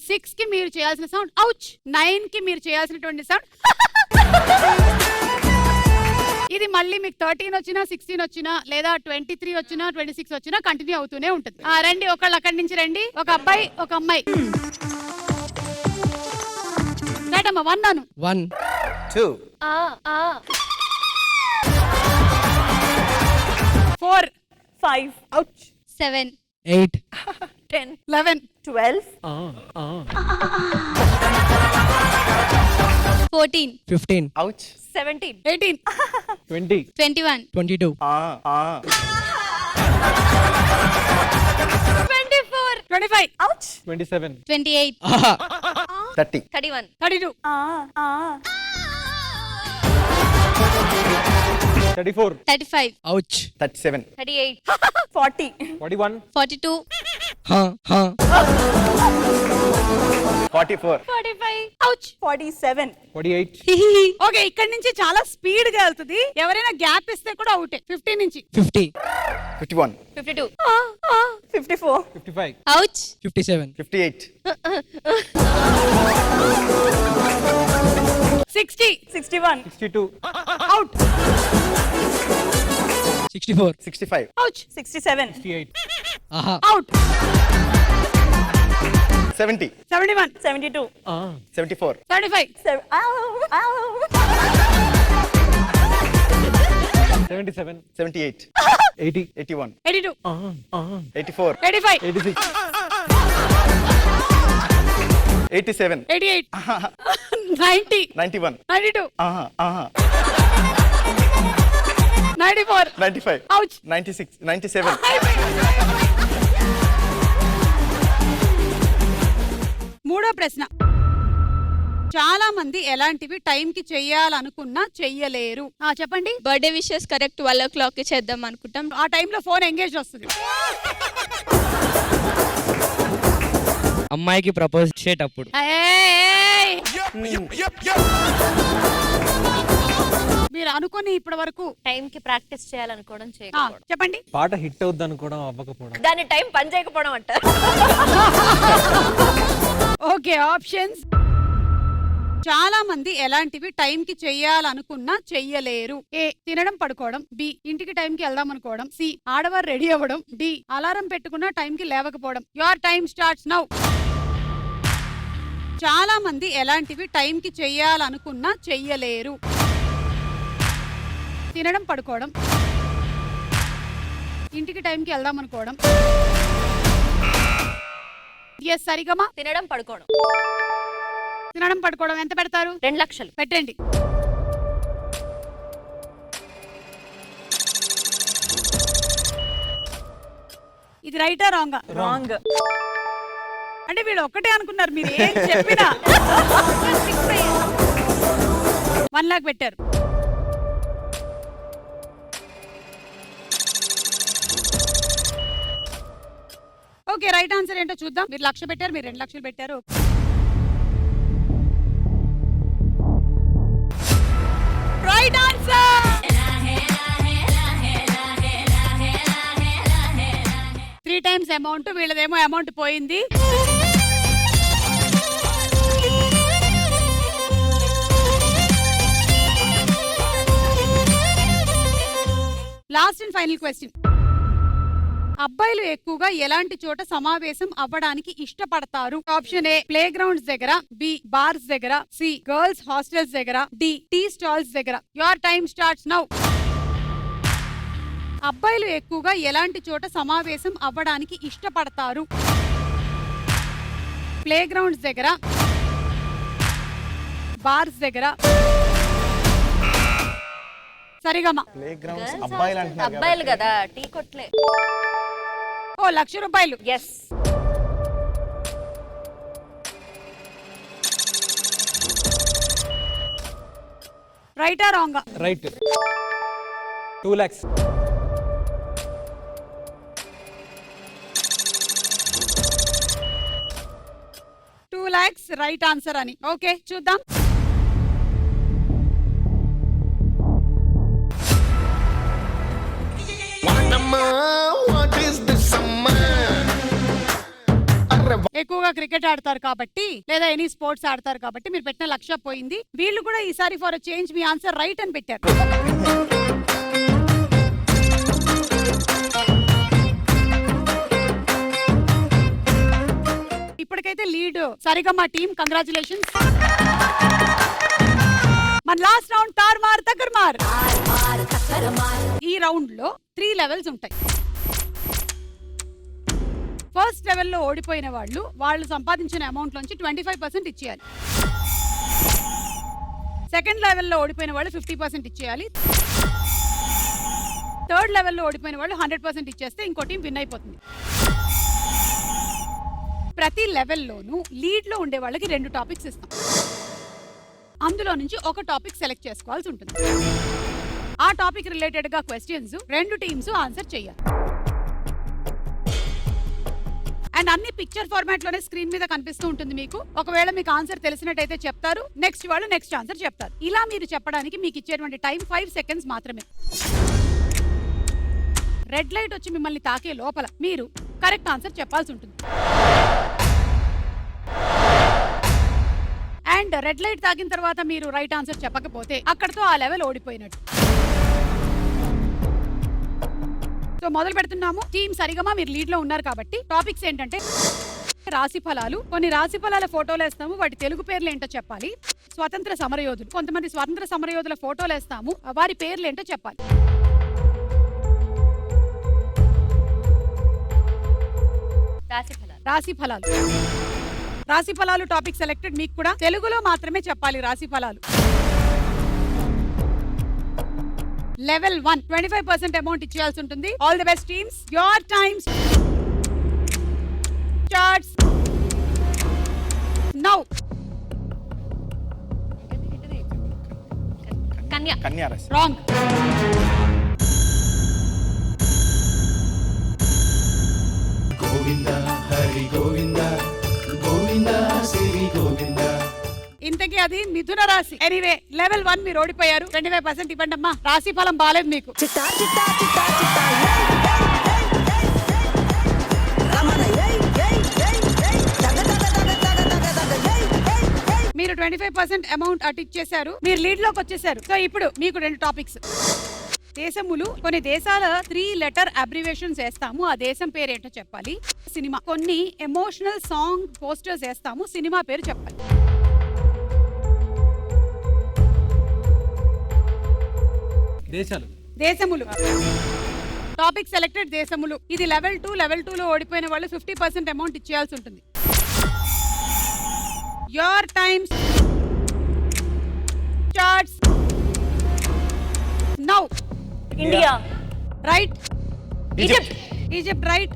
6 కి మీరు చేయాల్సిన సౌండ్ ఔచ్, 9 కి మీరు చేయాల్సినటువంటి సౌండ్. ఇది మళ్ళీ మీకు 13 వచ్చినా 16 వచ్చినా లేదా 23 వచ్చినా 26 వచ్చినా కంటిన్యూ అవుతూనే ఉంటుంది. రండి, ఒకళ్ళు అక్కడి నుంచి రండి. ఒక అబ్బాయి, ఒక అమ్మాయి. రైట్ అమ్మా, 1 అను. 1 2 4 5 7 8 10 11 12 14 15 ouch 17 18 20 21 22 24 25 ouch 27 28 30 31 32 34 35 ouch 37 38 40 41 42 44 45 ouch 47 48 okay, ఇక్కడ నుంచి చాలా స్పీడ్ గా వెళ్తుంది. ఎవరైనా గ్యాప్ ఇస్తే కూడా అవుటే. 50 నుంచి 50 51 52 54 55 ouch 57 58 60 61 62 out 64 65 out 67 68 out 70 71 72 74 75 77 78 80 81 82 84 85 86 87 88 90 91 92 94 95 out 96 97 మూడో ప్రశ్న. చాలా మంది ఎలాంటివి టైం కి చెయ్యాలనుకున్నా చెయ్యలేరు. చెప్పండి. బర్త్డే విషెస్ కరెక్ట్ 12 o'clock కి చేద్దాం అనుకుంటాం. ఆ టైంలో ఫోన్ ఎంగేజ్ వస్తుంది. అమ్మాయికి ప్రపోజ్ చేసేటప్పుడు ఏయ్! మీరు అనుకుని ఇప్పటి వరకు టైం కి ప్రాక్టీస్ చేయాలనుకోవడం చేయకపోవడం. చెప్పండి. పాట హిట్ అవుద్ది అనుకోవడం అవ్వకపోవడం. దాని టైం పని చేయకపోవడం అంటారు. Okay, options. చాలా మంది ఎలాంటివి టైం కి చెయ్యాలనుకున్నా చెయ్యలేరు. ఏ, తినడం పడుకోవడం. బి, ఇంటికి టైం కి వెళ్దాం అనుకోవడం. సి, ఆడవారు రెడీ అవ్వడం. డి, అలారం పెట్టుకున్నా టైం కి లేవకపోవడం. Your time starts now. చాలా మంది ఎలాంటివి టైం కి చెయ్యాలనుకున్నా చెయ్యలేరు. తినడం పడుకోవడం, ఇంటికి టైంకి వెళ్దాం అనుకోవడం, ఎస్ సరిగమా. తినడం పడుకోవడం. తినడం పడుకోవడం ఎంత పెడతారు? 2 లక్షలు పెట్టండి. ఇది రైటా రాంగా? రాంగ్. అంటే వీళ్ళు ఒక్కటే అనుకున్నారు, మీరు ఏం చెప్పినా 1 లాక్ పెట్టారు. ఓకే, రైట్ ఆన్సర్ ఏంటో చూద్దాం. మీరు 1,00,000 పెట్టారు, మీరు 2 లక్షలు పెట్టారు. Right answer. 3 times అమౌంట్, వీళ్ళదేమో అమౌంట్ పోయింది. Last and final question. అబ్బాయిలు ఎక్కువగా ఎలాంటి చోట సమావేశం అవ్వడానికి ఇష్టపడతారు? ఆప్షన్ ఏ ప్లే గ్రౌండ్స్ దగ్గర, బి బార్స్ దగ్గర, సి గర్ల్స్ హాస్టల్స్ దగ్గర, డి టీ స్టాల్స్ దగ్గర. Your time starts now. అబ్బాయిలు ఎక్కువగా ఎలాంటి చోట సమావేశం అవ్వడానికి ఇష్టపడతారు? ప్లే గ్రౌండ్స్ దగ్గర, బార్స్ దగ్గర, సరిగమా. ప్లే గ్రౌండ్స్ అబ్బాయిలు అంటున్నారు అబ్బాయిలు కదా, టీ కొట్లే. ఓ 1,00,000 రూపాయలు. ఎస్. రైటా రాంగా? Right. 2 lakhs. $2 lakhs right answer అని. ఓకే చూద్దాం. ఎక్కువగా క్రికెట్ ఆడతారు కాబట్టి, లేదా ఎనీ స్పోర్ట్స్ ఆడతారు కాబట్టి మీరు పెట్టిన 1,00,000 పోయింది. వీళ్ళు కూడా ఈసారి for change me answer right అని పెట్టారు. ఇప్పటికైతే లీడ్ సరిగమా టీమ్. కంగ్రాచులేషన్స్. మన లాస్ట్ రౌండ్ తార్మార్ తకర్మార్. ఈ రౌండ్ లో 3 లెవెల్స్ ఉంటాయి. ఫస్ట్ లెవెల్లో ఓడిపోయిన వాళ్ళు సంపాదించిన అమౌంట్ నుంచి 25% ఇచ్చేయాలి. సెకండ్ లెవెల్లో ఓడిపోయిన వాళ్ళు 50% ఇచ్చేయాలి. థర్డ్ లెవెల్లో ఓడిపోయిన వాళ్ళు 100% ఇచ్చేస్తే ఇంకో టీం విన్ అయిపోతుంది. ప్రతి లెవెల్లోనూ లీడ్ లో ఉండే వాళ్ళకి 2 టాపిక్స్ ఇస్తాం. అందులో నుంచి ఒక టాపిక్ సెలెక్ట్ చేసుకోవాల్సి ఉంటుంది. ఆ టాపిక్ రిలేటెడ్ గా క్వశ్చన్స్ 2 టీమ్స్ ఆన్సర్ చేయాలి. అండ్ అన్ని పిక్చర్ ఫార్మాట్ లోనే స్క్రీన్ మీద కనిపిస్తూ ఉంటుంది మీకు. ఒకవేళ మీకు ఆన్సర్ తెలిసినట్టయితే చెప్తారు, నెక్స్ట్ వాళ్ళు నెక్స్ట్ ఆన్సర్ చెప్తారు. ఇలా మీరు చెప్పడానికి మీకు ఇచ్చేటువంటి టైం 5 seconds మాత్రమే. రెడ్ లైట్ వచ్చి మిమ్మల్ని తాకే లోపల మీరు కరెక్ట్ ఆన్సర్ చెప్పాల్సి ఉంటుంది. అండ్ రెడ్ లైట్ తాగిన తర్వాత మీరు రైట్ ఆన్సర్ చెప్పకపోతే అక్కడతో ఆ లెవెల్ ఓడిపోయినట్టు. సో మొదలు పెడుతున్నాము. టీమ్ సరిగమా మీరు లీడ్ లో ఉన్నారు కాబట్టి టాపిక్స్ ఏంటంటే రాశి ఫలాలు. కొన్ని రాశి ఫలాల ఫోటోలు వేస్తాము, వాటి తెలుగు పేర్లు ఏంటో చెప్పాలి. స్వతంత్ర సమరయోధులు, కొంతమంది స్వతంత్ర సమరయోధుల ఫోటోలు వేస్తాము, వారి పేర్లు ఏంటో చెప్పాలి. రాశి ఫలాలు. రాశి ఫలాలు టాపిక్ సెలెక్టెడ్. మీకు కూడా తెలుగులో మాత్రమే చెప్పాలి రాశి ఫలాలు. లెవెల్ 1 25% అమౌంట్ ఇచ్చేయాల్సి ఉంటుంది. All the best teams. Your times starts now. కన్యా రాశి. రాంగ్. గోవింద హరి గోవింద గోవింద శ్రీ గోవింద. ఇంతకీ అది మిథున రాశి. ఎనీవే లెవెల్ 1 మీరు ఓడిపోయారు. 25% ఇవ్వండి అమ్మా. రాశి ఫలం బాలేదు మీకు. మీరు 25% అమౌంట్ అటు ఇచ్చేశారు. మీరు లీడ్ లోకి వచ్చేసారు. సో ఇప్పుడు మీకు 2 టాపిక్స్. దేశములు. కొన్ని దేశాల 3 letter అబ్రివేషన్స్ వేస్తాము, ఆ దేశం పేరు ఏంటో చెప్పాలి. సినిమా. కొన్ని ఎమోషనల్ సాంగ్ పోస్టర్స్ వేస్తాము, సినిమా పేరు చెప్పాలి. దేశములు. టాపిక్ సెలెక్టెడ్ దేశములు. ఇది లెవెల్ 2 లో ఓడిపోయిన వాళ్ళు 50% అమౌంట్ ఇచ్చేయాల్సి ఉంటుంది. Your time starts now. India. Right. Egypt. Egypt right.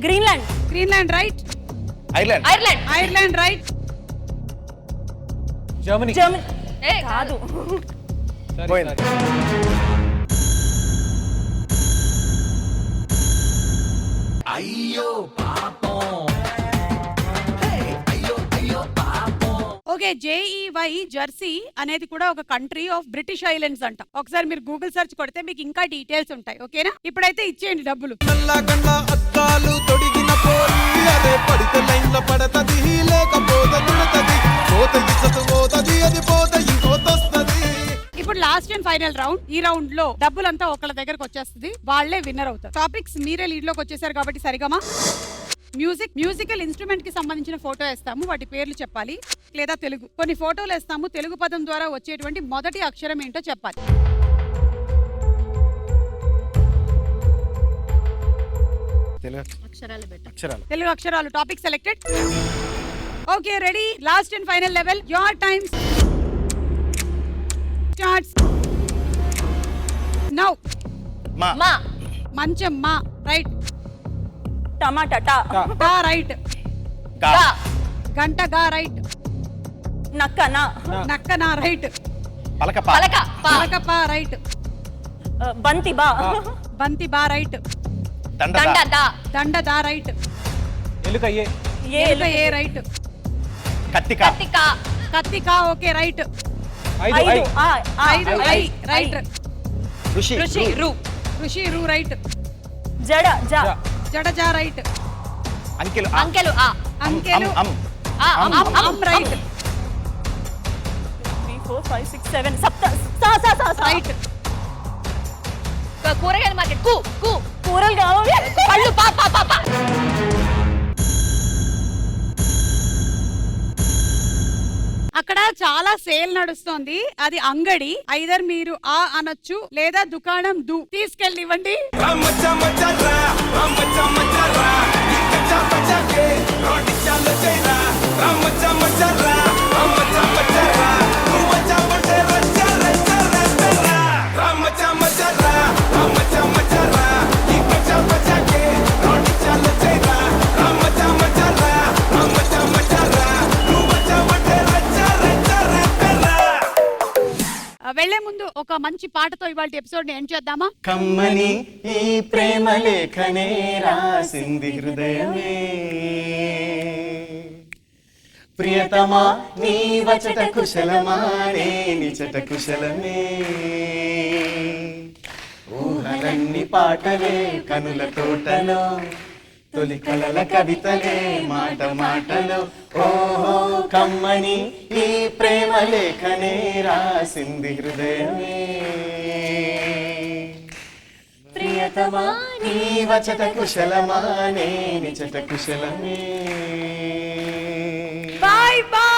Greenland. Greenland right. Ireland. Ireland. Ireland right. Germany. Germany. కాదు. పోయింది. అయ్యో పాపం అయ్యో అయ్యో పాపం. ఓకే, JEY జెర్సీ అనేది కూడా ఒక కంట్రీ ఆఫ్ బ్రిటిష్ ఐలాండ్స్ అంట. ఒకసారి మీరు గూగుల్ సెర్చ్ కొడితే మీకు ఇంకా డీటెయిల్స్ ఉంటాయి. ఓకేనా? ఇప్పుడైతే ఇచ్చేయండి డబ్బులు. అద్దాలు తొడిగిన పోయి అదే పడితే లైన్ల పడతది లేకపోతే తిడతది పోత ఇచ్చదు పోతది అది పోత ఇంకోతొస్తది. ఇప్పుడు లాస్ట్ అండ్ ఫైనల్ రౌండ్. ఈ రౌండ్ లో డబ్బులంతా ఒకళ్ళ దగ్గరకు వచ్చేస్తుంది, వాళ్ళే విన్నర్ అవుతారు. టాపిక్స్ మీరే లీడ్ లోకి వచ్చేసారు కాబట్టి సరిగమా. మ్యూజికల్ ఇన్స్ట్రుమెంట్ కి సంబంధించిన ఫోటో వేస్తాము, వాటి పేర్లు చెప్పాలి. లేదా తెలుగు కొన్ని ఫోటోలు వేస్తాము, తెలుగు పదం ద్వారా వచ్చేటువంటి మొదటి అక్షరం ఏంటో చెప్పాలి. తెలుగు అక్షరాలు. Topic selected. Okay, ready. Last and final level. Your time starts now. మా. మంచం. మా రైట్. టమాటా. గా రైట్. గా. గంట. గా రైట్. నక్క. నా. నక్క. నా రైట్. పలక. పలక. పలక. పా రైట్. బంతి. బా. బంతి. బా రైట్. దండ. దా. దండ. దా రైట్. ఎలుక. ఏ. ఎలుక. ఏ రైట్. కత్తిక. కత్తి. కా ఓకే రైట్. ఐదు. ఐ. ఐదు. I right. ఋషి. ఋషి. రు రైట్. జడ. జా. జడ. జా రైట్. అంకెలు. అంకెలు. అంకెలు. అమ్ రైట్. 3 4 5 6 7 సప్త. రైట్. కూరగాయల మార్కెట్. కూరలు కావాలి. పళ్ళు. పా. అక్కడ చాలా సేల్ నడుస్తోంది, అది అంగడి. ఐదర్ మీరు ఆ అనొచ్చు లేదా దుకాణం దు. తీసుకెళ్ళి ఇవ్వండి. వెళ్లే ముందు ఒక మంచి పాటతో ఇవాళ ఎపిసోడ్ ని ఎండ్ చేద్దామా? కమ్మని ఈ ప్రేమ లేఖనే రాసింది హృదయమే ప్రియతమా నీ వచట కుశలమా నే నిచట కుశలమే ఊహలన్ని పాటలే కనుల తోటలో తొలి కలల కవితలే మాట మాటలో ఓహో కమ్మని ఈ ప్రేమ లేఖనే రాసింది హృదయమే ప్రియతమా నీ వచట కుశలమా నే నిచట కుశలమే. Bye bye.